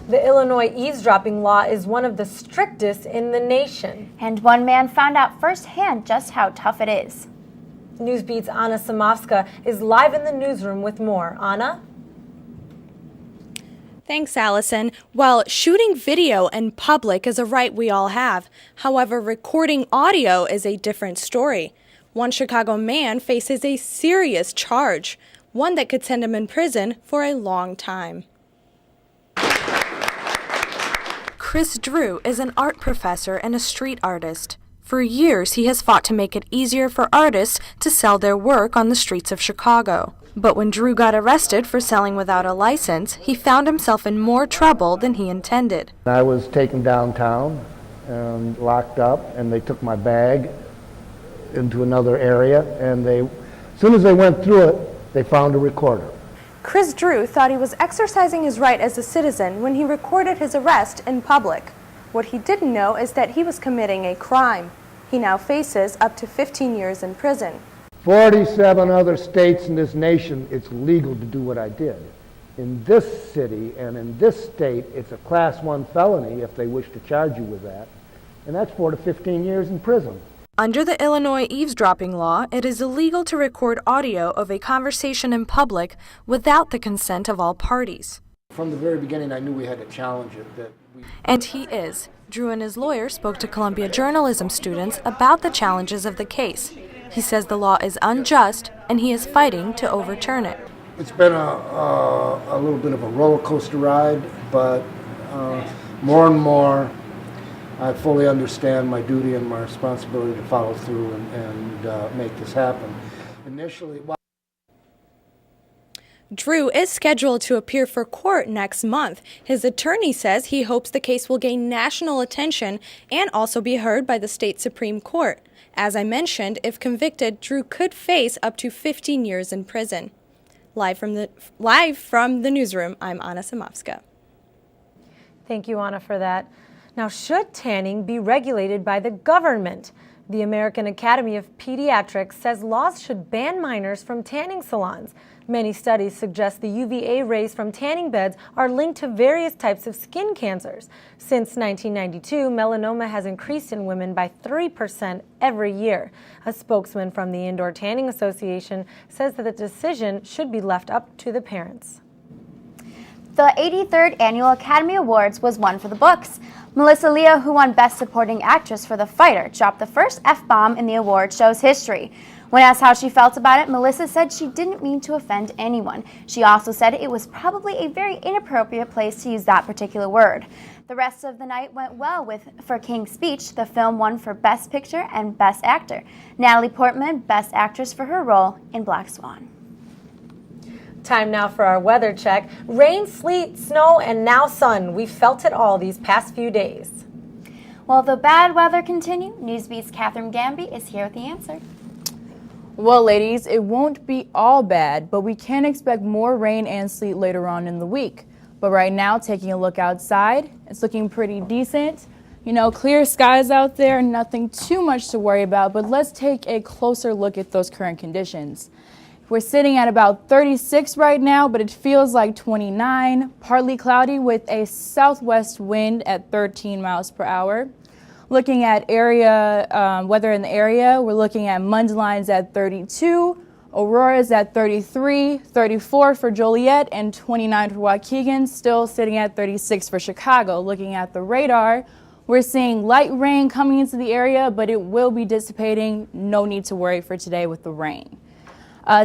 The Illinois eavesdropping law is one of the strictest in the nation. And one man found out firsthand just how tough it is. Newsbeat's Anna Samofska is live in the newsroom with more. Anna? Thanks, Allison. Well, shooting video in public is a right we all have. However, recording audio is a different story. One Chicago man faces a serious charge, one that could send him in prison for a long time. Chris Drew is an art professor and a street artist. For years, he has fought to make it easier for artists to sell their work on the streets of Chicago. But when Drew got arrested for selling without a license, he found himself in more trouble than he intended. I was taken downtown and locked up, and they took my bag into another area, and as soon as they went through it, they found a recorder. Chris Drew thought he was exercising his right as a citizen when he recorded his arrest in public. What he didn't know is that he was committing a crime. He now faces up to 15 years in prison. 47 other states in this nation, it's legal to do what I did. In this city and in this state, it's a Class 1 felony if they wish to charge you with that, and that's 4 to 15 years in prison. Under the Illinois eavesdropping law, it is illegal to record audio of a conversation in public without the consent of all parties. From the very beginning, I knew we had to challenge it. And he is. Drew and his lawyer spoke to Columbia journalism students about the challenges of the case. He says the law is unjust, and he is fighting to overturn it. It's been a little bit of a roller coaster ride, but more and more, I fully understand my duty and my responsibility to follow through and make this happen. Initially, Drew is scheduled to appear for court next month. His attorney says he hopes the case will gain national attention and also be heard by the state Supreme Court. As I mentioned, if convicted, Drew could face up to 15 years in prison. Live from the newsroom, I'm Anna Samofska. Thank you, Anna, for that. Now, should tanning be regulated by the government? The American Academy of Pediatrics says laws should ban minors from tanning salons. Many studies suggest the UVA rays from tanning beds are linked to various types of skin cancers. Since 1992, melanoma has increased in women by 3% every year. A spokesman from the Indoor Tanning Association says that the decision should be left up to the parents. The 83rd Annual Academy Awards was one for the books. Melissa Leo, who won Best Supporting Actress for The Fighter, dropped the first F-bomb in the award show's history. When asked how she felt about it, Melissa said she didn't mean to offend anyone. She also said it was probably a very inappropriate place to use that particular word. The rest of the night went well for King's Speech. The film won for Best Picture and Best Actor. Natalie Portman, Best Actress for her role in Black Swan. Time now for our weather check. Rain, sleet, snow, and now sun. We've felt it all these past few days. While the bad weather continue, Newsbeat's Catherine Gamby is here with the answer. Well, ladies, it won't be all bad, but we can expect more rain and sleet later on in the week. But right now, taking a look outside, it's looking pretty decent. You know, clear skies out there, nothing too much to worry about, but let's take a closer look at those current conditions. We're sitting at about 36 right now, but it feels like 29. Partly cloudy with a southwest wind at 13 miles per hour. Looking at weather in the area, we're looking at Mundeleins at 32, Aurora's at 33, 34 for Joliet, and 29 for Waukegan, still sitting at 36 for Chicago. Looking at the radar, we're seeing light rain coming into the area, but it will be dissipating. No need to worry for today with the rain.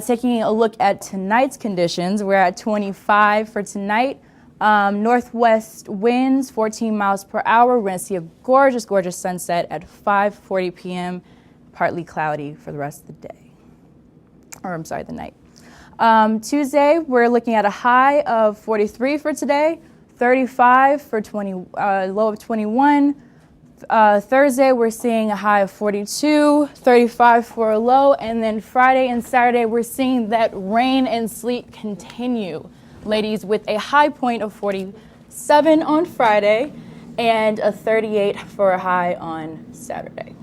Taking a look at tonight's conditions, we're at 25 for tonight. Northwest winds, 14 miles per hour. We're going to see a gorgeous, gorgeous sunset at 5:40 p.m. Partly cloudy for the rest of the day. The night. Tuesday, we're looking at a high of 43 for today, 35 for low of 21. Thursday, we're seeing a high of 42, 35 for a low, and then Friday and Saturday, we're seeing that rain and sleet continue. Ladies, with a high point of 47 on Friday and a 38 for a high on Saturday.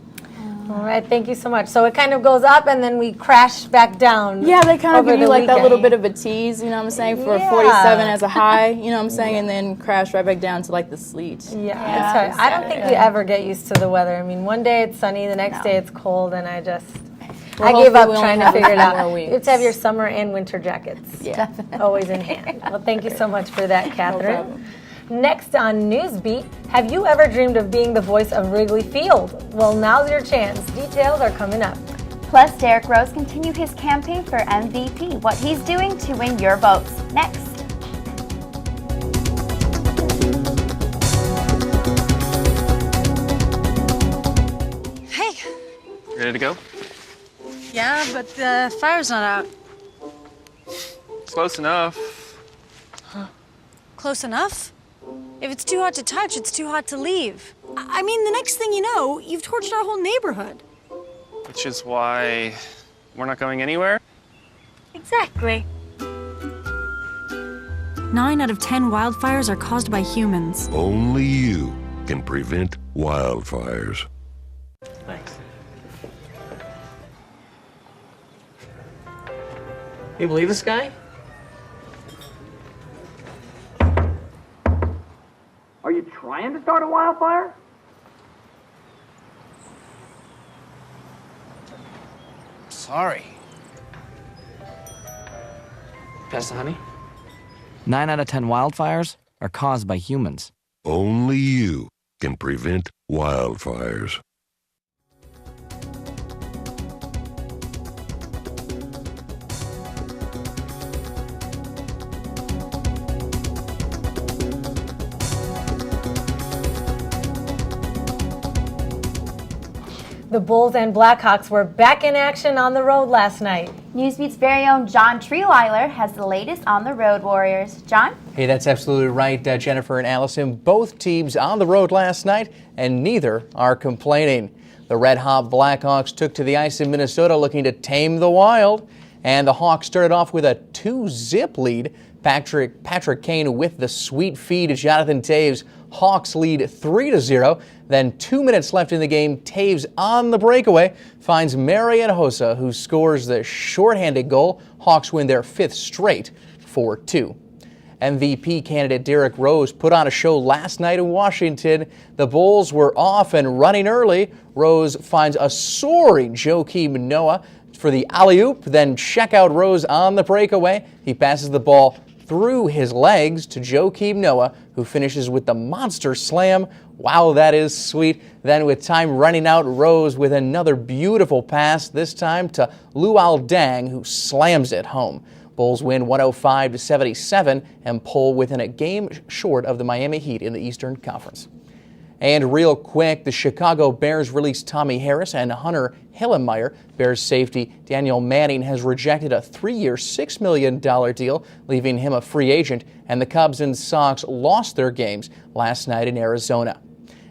All right, thank you so much. So it kind of goes up and then we crash back down. Yeah, they kind of over give you the like that little weekend. bit of a tease, you know what I'm saying, for Yeah. 47 as a high, you know what I'm saying, and then crash right back down to like the sleet. Yeah, that's right. I don't think we ever get used to the weather. I mean, one day it's sunny, the next No. day it's cold, and I gave hopefully up we only trying to have a figure it few out. more You weeks. have to have your summer and winter jackets. Yeah. Always in hand. Well, thank you so much for that, Catherine. problem. Next on Newsbeat, have you ever dreamed of being the voice of Wrigley Field? Well, now's your chance. Details are coming up. Plus, Derrick Rose continued his campaign for MVP. What he's doing to win your votes. Next. Hey. Ready to go? Yeah, but the fire's not out. Close enough. Close enough? If it's too hot to touch, it's too hot to leave. I mean, the next thing you know, you've torched our whole neighborhood. Which is why we're not going anywhere. Exactly. 9 out of 10 wildfires are caused by humans. Only you can prevent wildfires. Thanks. You believe this guy? Are you trying to start a wildfire? Sorry. Pass the honey? 9 out of 10 wildfires are caused by humans. Only you can prevent wildfires. The Bulls and Blackhawks were back in action on the road last night. Newsbeat's very own John Treeweiler has the latest on the Road Warriors. John? Hey, that's absolutely right, Jennifer and Allison. Both teams on the road last night, and neither are complaining. The Red Hot Blackhawks took to the ice in Minnesota looking to tame the Wild, and the Hawks started off with a 2-zip lead. Patrick Kane with the sweet feed to Jonathan Toews. Hawks lead 3-0. Then 2 minutes left in the game. Toews on the breakaway finds Marian Hossa, who scores the shorthanded goal. Hawks win their 5th straight, 4-2. MVP candidate Derrick Rose put on a show last night in Washington. The Bulls were off and running early. Rose finds a soaring Joakim Noah for the alley-oop, then check out Rose on the breakaway. He passes the ball through his legs to Joakim Noah, who finishes with the monster slam. Wow, that is sweet. Then with time running out, Rose with another beautiful pass, this time to Luol Deng, who slams it home. Bulls win 105-77 and pull within a game short of the Miami Heat in the Eastern Conference. And real quick, the Chicago Bears released Tommy Harris and Hunter Hillenmeyer. Bears safety Daniel Manning has rejected a 3-year, $6 million deal, leaving him a free agent, and the Cubs and Sox lost their games last night in Arizona.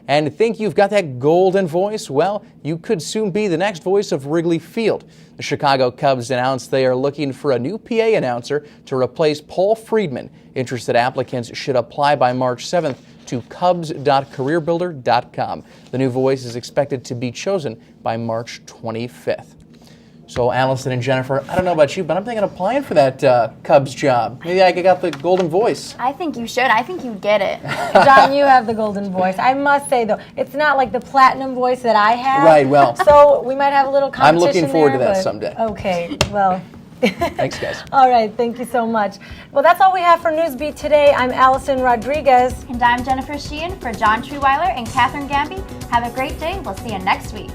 And think you've got that golden voice? Well, you could soon be the next voice of Wrigley Field. The Chicago Cubs announced they are looking for a new PA announcer to replace Paul Friedman. Interested applicants should apply by March 7th to cubs.careerbuilder.com. The new voice is expected to be chosen by March 25th. So, Allison and Jennifer, I don't know about you, but I'm thinking of applying for that Cubs job. Maybe I got the golden voice. I think you should. I think you'd get it. John, you have the golden voice. I must say, though, it's not like the platinum voice that I have. Right, well. So we might have a little competition. I'm looking forward to there, that but- someday. Okay, well. Thanks, guys. All right, thank you so much. Well, that's all we have for Newsbeat today. I'm Allison Rodriguez. And I'm Jennifer Sheehan for John Treeweiler and Catherine Gamby. Have a great day. We'll see you next week.